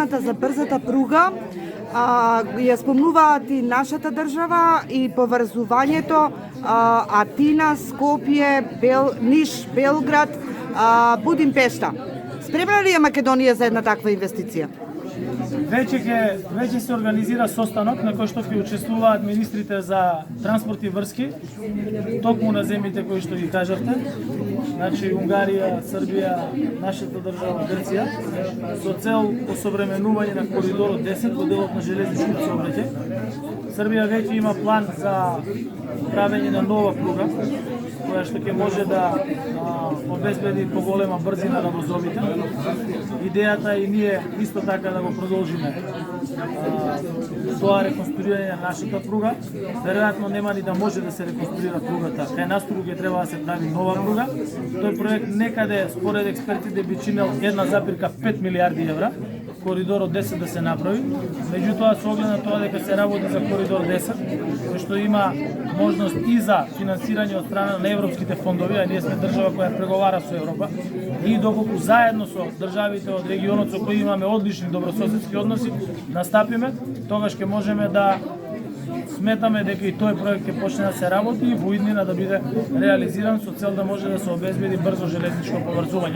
За брзата пруга ја спомнуваат и нашата држава и поврзувањето Атина, Скопје, Ниш, Белград, Будимпешта. Спремна ли е Македонија за една таква инвестиција? Веќе се организира состанок на кој што ќе учествуваат министрите за транспорт и врски, токму на земјите кои што ги кажавте, значи Унгарија, Србија, нашата држава Грција, со цел осовременување на коридорот 10 во делот на железничкото сообраќај. Србија веќе има план за правење на нова пруга, која што ќе може да обезбеди поголема брзина на возовите. Идејата и ние исто така да го продолжиме тоа реконструирање на нашата пруга. Веројатно нема ни да може да се реконструира пругата. Кај нас ќе треба да се прави нова пруга. Тој проект некаде според експертите би чинел 1,5 милиарди евра. Коридорот 10 да се направи. Меѓутоа со оглед на тоа дека се работи за коридор 10, кој што има можност и за финансирање од страна на европските фондови, а ние сме држава која преговара со Европа, и доколку заедно со државите од регионот со кои имаме одлични добрососедски односи, настапиме, тогаш ќе можеме да сметаме дека и тој проект ќе почне да се работи и во иднина да биде реализиран со цел да може да се обезбеди брзо железничко поврзување.